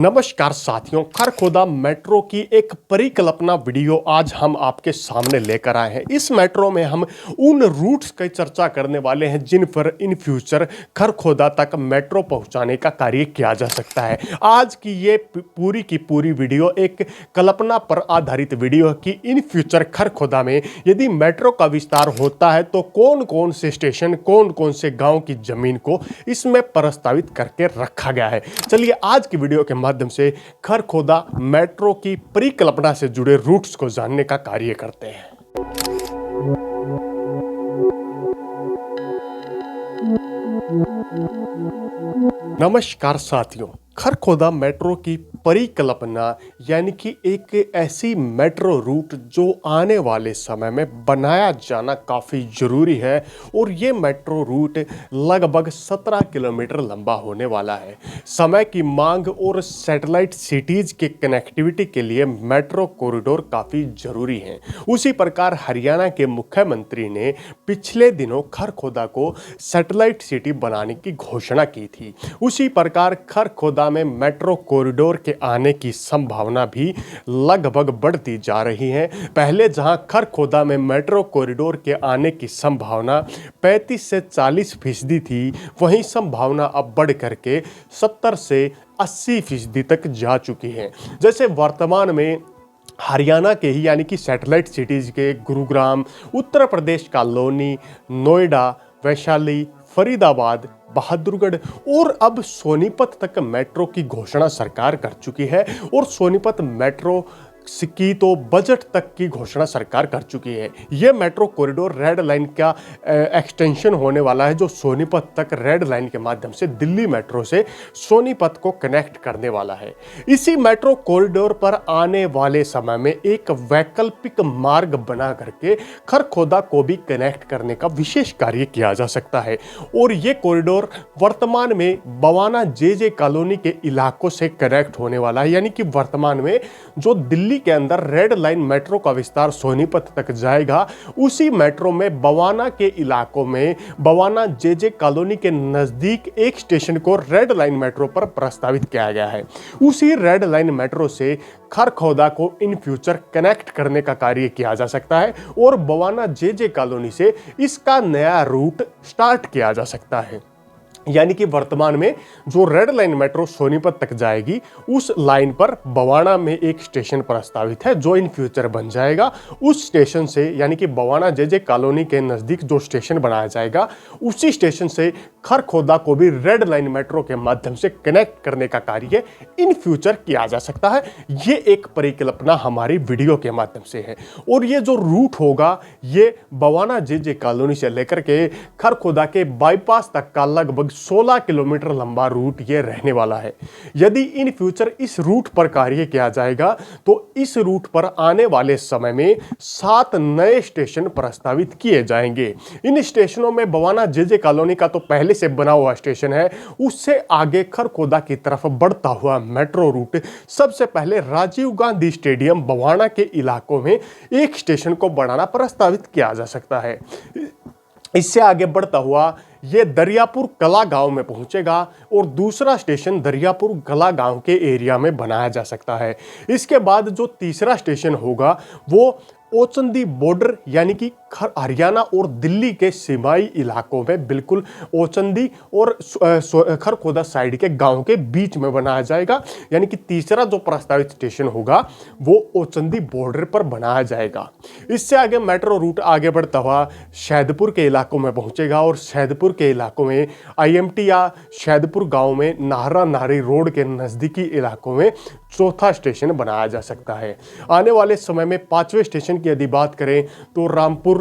नमस्कार साथियों, खरखोदा मेट्रो की एक परिकल्पना वीडियो आज हम आपके सामने लेकर आए हैं। इस मेट्रो में हम उन रूट्स की चर्चा करने वाले हैं जिन पर इन फ्यूचर खरखोदा तक मेट्रो पहुंचाने का कार्य किया जा सकता है। आज की ये पूरी की पूरी वीडियो एक कल्पना पर आधारित वीडियो है कि इन फ्यूचर खरखोदा में यदि मेट्रो का विस्तार होता है तो कौन कौन से स्टेशन, कौन कौन से गाँव की जमीन को इसमें प्रस्तावित करके रखा गया है। चलिए आज की वीडियो के माध्यम से खरखोदा मेट्रो की परिकल्पना से जुड़े रूट्स को जानने का कार्य करते हैं। नमस्कार साथियों, खरखोदा मेट्रो की परिकल्पना यानी कि एक ऐसी मेट्रो रूट जो आने वाले समय में बनाया जाना काफ़ी ज़रूरी है और ये मेट्रो रूट लगभग 17 किलोमीटर लंबा होने वाला है। समय की मांग और सैटेलाइट सिटीज़ के कनेक्टिविटी के लिए मेट्रो कॉरिडोर काफ़ी ज़रूरी हैं। उसी प्रकार हरियाणा के मुख्यमंत्री ने पिछले दिनों खरखोदा को सैटेलाइट सिटी बनाने की घोषणा की थी। उसी प्रकार खरखोदा में मेट्रो कॉरिडोर के आने की संभावना भी लगभग बढ़ती जा रही है। पहले जहां खरखोदा में मेट्रो कॉरिडोर के आने की संभावना 35 से 40% थी, वहीं संभावना अब बढ़ करके 70 से 80% तक जा चुकी है। जैसे वर्तमान में हरियाणा के ही यानी कि सैटेलाइट सिटीज़ के गुरुग्राम, उत्तर प्रदेश का लोनी, नोएडा, वैशाली, फरीदाबाद, बहादुरगढ़ और अब सोनीपत तक मेट्रो की घोषणा सरकार कर चुकी है और सोनीपत मेट्रो की तो बजट तक की घोषणा सरकार कर चुकी है। यह मेट्रो कॉरिडोर रेड लाइन का एक्सटेंशन होने वाला है जो सोनीपत तक रेड लाइन के माध्यम से दिल्ली मेट्रो से सोनीपत को कनेक्ट करने वाला है। इसी मेट्रो कॉरिडोर पर आने वाले समय में एक वैकल्पिक मार्ग बना करके खरखोदा को भी कनेक्ट करने का विशेष कार्य किया जा सकता है और ये कॉरिडोर वर्तमान में बवाना जे कॉलोनी के इलाकों से कनेक्ट होने वाला है। यानी कि वर्तमान में जो दिल्ली के अंदर रेड लाइन मेट्रो का विस्तार सोनीपत तक जाएगा, उसी मेट्रो में बवाना के इलाकों में बवाना जे कॉलोनी के नजदीक एक स्टेशन को रेड लाइन मेट्रो पर प्रस्तावित किया गया है। उसी रेड लाइन मेट्रो से खरखोदा को इन फ्यूचर कनेक्ट करने का कार्य किया जा सकता है और बवाना जे कॉलोनी से इसका नया रूट स्टार्ट किया जा सकता है। यानी कि वर्तमान में जो रेड लाइन मेट्रो सोनीपत तक जाएगी, उस लाइन पर बवाना में एक स्टेशन प्रस्तावित है जो इन फ्यूचर बन जाएगा। उस स्टेशन से यानी कि बवाना जे कॉलोनी के नज़दीक जो स्टेशन बनाया जाएगा, उसी स्टेशन से खरखोदा को भी रेड लाइन मेट्रो के माध्यम से कनेक्ट करने का कार्य इन फ्यूचर किया जा सकता है। ये एक परिकल्पना हमारी वीडियो के माध्यम से है और ये जो रूट होगा ये बवाना जे कॉलोनी से लेकर के खरखोदा के बाईपास तक का लगभग 16 किलोमीटर लंबा रूट ये रहने वाला है। यदि इन फ्यूचर इस रूट पर कार्य किया जाएगा तो इस रूट पर आने वाले समय में 7 नए स्टेशन प्रस्तावित किए जाएंगे। इन स्टेशनों में बवाना जे कॉलोनी का तो पहले से बना हुआ स्टेशन है, उससे आगे खरखोदा की तरफ बढ़ता हुआ मेट्रो रूट सबसे पहले राजीव गांधी स्टेडियम बवाना के इलाकों में एक स्टेशन को बढ़ाना प्रस्तावित किया जा सकता है। इससे आगे बढ़ता हुआ ये दरियापुर कला गांव में पहुंचेगा और दूसरा स्टेशन दरियापुर कला गांव के एरिया में बनाया जा सकता है। इसके बाद जो तीसरा स्टेशन होगा वो ओचंदी बॉर्डर यानी कि हरियाणा और दिल्ली के सीमाई इलाकों में बिल्कुल ओचंदी और खरखोदा साइड के गांव के बीच में बनाया जाएगा। यानी कि तीसरा जो प्रस्तावित स्टेशन होगा वो ओचंदी बॉर्डर पर बनाया जाएगा। इससे आगे मेट्रो रूट आगे बढ़ता हुआ शहदपुर के इलाकों में पहुंचेगा और शहदपुर के इलाकों में IMT या शहदपुर गांव में नाहरा नाहरी रोड के नज़दीकी इलाकों में चौथा स्टेशन बनाया जा सकता है। आने वाले समय में 5वें स्टेशन की यदि बात करें तो रामपुर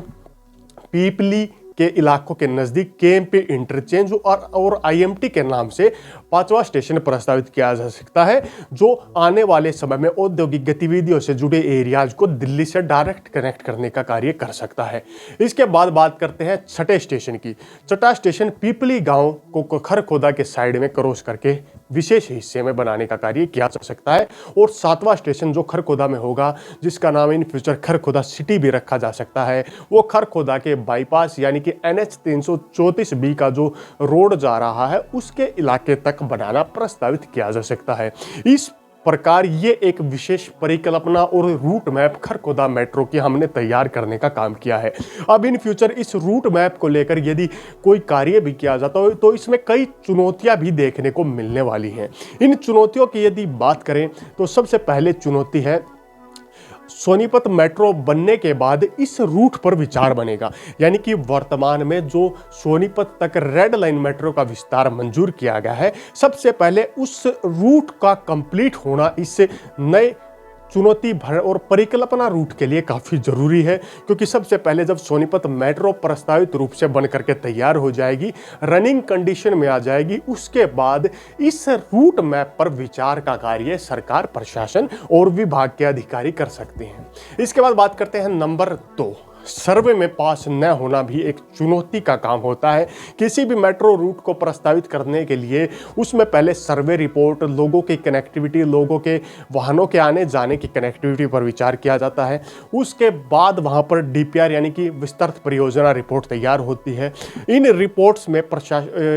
पीपली के इलाकों के नज़दीक KMP इंटरचेंज और IMT के नाम से 5वां स्टेशन प्रस्तावित किया जा सकता है जो आने वाले समय में औद्योगिक गतिविधियों से जुड़े एरियाज को दिल्ली से डायरेक्ट कनेक्ट करने का कार्य कर सकता है। इसके बाद बात करते हैं छठे स्टेशन की। छठा स्टेशन पीपली गांव को खरखोदा के साइड में क्रॉस करके विशेष हिस्से में बनाने का कार्य किया जा सकता है और 7वां स्टेशन जो खरखोदा में होगा, जिसका नाम इन फ्यूचर खरखोदा सिटी भी रखा जा सकता है, वो खरखोदा के बाईपास यानी कि NH 334B का जो रोड जा रहा है उसके इलाके तक तक बनाना प्रस्तावित किया जा सकता है। इस प्रकार ये एक विशेष परिकल्पना और रूट मैप खरखोदा मेट्रो की हमने तैयार करने का काम किया है। अब इन फ्यूचर इस रूट मैप को लेकर यदि कोई कार्य भी किया जाता हो तो इसमें कई चुनौतियां भी देखने को मिलने वाली हैं। इन चुनौतियों की यदि बात करें तो सबसे पहले चुनौती है सोनीपत मेट्रो बनने के बाद इस रूट पर विचार बनेगा, यानी कि वर्तमान में जो सोनीपत तक रेड लाइन मेट्रो का विस्तार मंजूर किया गया है, सबसे पहले उस रूट का कंप्लीट होना इस नए चुनौती भर और परिकल्पना रूट के लिए काफ़ी ज़रूरी है। क्योंकि सबसे पहले जब सोनीपत मेट्रो प्रस्तावित रूप से बन करके तैयार हो जाएगी, रनिंग कंडीशन में आ जाएगी, उसके बाद इस रूट मैप पर विचार का कार्य सरकार, प्रशासन और विभाग के अधिकारी कर सकते हैं। इसके बाद बात करते हैं नंबर 2, सर्वे में पास न होना भी एक चुनौती का काम होता है। किसी भी मेट्रो रूट को प्रस्तावित करने के लिए उसमें पहले सर्वे रिपोर्ट, लोगों की कनेक्टिविटी, लोगों के वाहनों के आने जाने की कनेक्टिविटी पर विचार किया जाता है। उसके बाद वहां पर डीपीआर यानी कि विस्तृत परियोजना रिपोर्ट तैयार होती है। इन रिपोर्ट्स में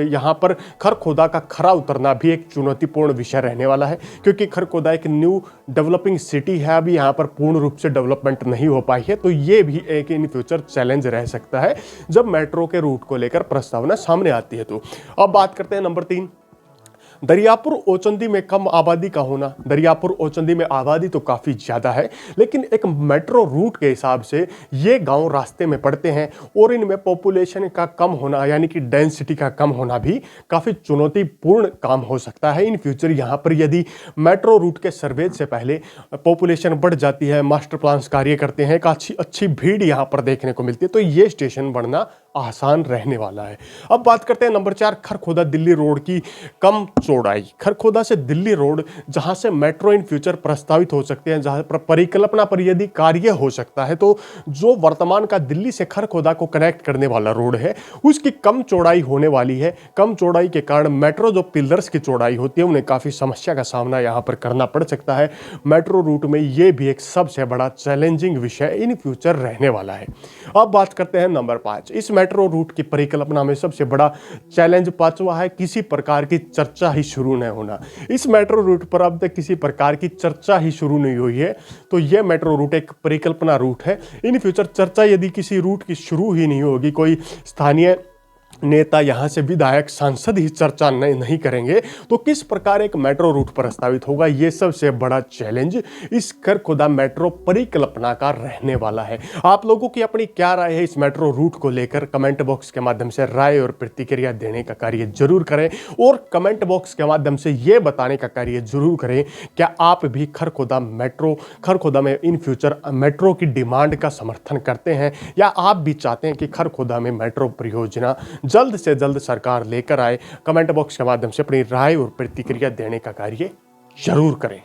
यहाँ पर खरखोदा का खरा उतरना भी एक चुनौतीपूर्ण विषय रहने वाला है, क्योंकि खरखोदा एक न्यू डेवलपिंग सिटी है, अभी यहाँ पर पूर्ण रूप से डेवलपमेंट नहीं हो पाई है। तो ये भी एक इन फ्यूचर चैलेंज रह सकता है जब मेट्रो के रूट को लेकर प्रस्तावना सामने आती है। तो अब बात करते हैं नंबर 3, दरियापुर ओचंदी में कम आबादी का होना। दरियापुर ओचंदी में आबादी तो काफ़ी ज़्यादा है, लेकिन एक मेट्रो रूट के हिसाब से ये गांव रास्ते में पड़ते हैं और इनमें पॉपुलेशन का कम होना यानी कि डेंसिटी का कम होना भी काफ़ी चुनौतीपूर्ण काम हो सकता है। इन फ्यूचर यहाँ पर यदि मेट्रो रूट के सर्वे से पहले पॉपुलेशन बढ़ जाती है, मास्टर प्लान्स कार्य करते हैं, एक अच्छी भीड़ यहाँ पर देखने को मिलती है, तो ये स्टेशन बढ़ना आसान रहने वाला है। अब बात करते हैं नंबर 4, खरखोदा दिल्ली रोड की कम चौड़ाई। खरखोदा से दिल्ली रोड जहां से मेट्रो इन फ्यूचर प्रस्तावित हो सकते हैं, जहां पर परिकल्पना पर यदि कार्य हो सकता है, तो जो वर्तमान का दिल्ली से खरखोदा को कनेक्ट करने वाला रोड है उसकी कम चौड़ाई होने वाली है। कम चौड़ाई के कारण मेट्रो जो पिलर्स की चौड़ाई होती है उन्हें काफ़ी समस्या का सामना यहाँ पर करना पड़ सकता है। मेट्रो रूट में ये भी एक सबसे बड़ा चैलेंजिंग विषय इन फ्यूचर रहने वाला है। अब बात करते हैं नंबर 5, इस मेट्रो रूट की परिकल्पना में सबसे बड़ा चैलेंज 5वां है, किसी प्रकार की चर्चा ही शुरू नहीं होना। इस मेट्रो रूट पर अब तक किसी प्रकार की चर्चा ही शुरू नहीं हुई है, तो यह मेट्रो रूट एक परिकल्पना रूट है। इन फ्यूचर चर्चा यदि किसी रूट की शुरू ही नहीं होगी, कोई स्थानीय नेता यहाँ से विधायक, सांसद ही चर्चा नहीं करेंगे, तो किस प्रकार एक मेट्रो रूट प्रस्तावित होगा, ये सबसे बड़ा चैलेंज इस खरखोदा मेट्रो परिकल्पना का रहने वाला है। आप लोगों की अपनी क्या राय है इस मेट्रो रूट को लेकर? कमेंट बॉक्स के माध्यम से राय और प्रतिक्रिया देने का कार्य जरूर करें, और कमेंट बॉक्स के माध्यम से ये बताने का कार्य जरूर करें क्या आप भी खरखोदा में इन फ्यूचर मेट्रो की डिमांड का समर्थन करते हैं, या आप भी चाहते हैं कि खरखोदा में मेट्रो परियोजना जल्द से जल्द सरकार लेकर आए? कमेंट बॉक्स के माध्यम से अपनी राय और प्रतिक्रिया देने का कार्य जरूर करें।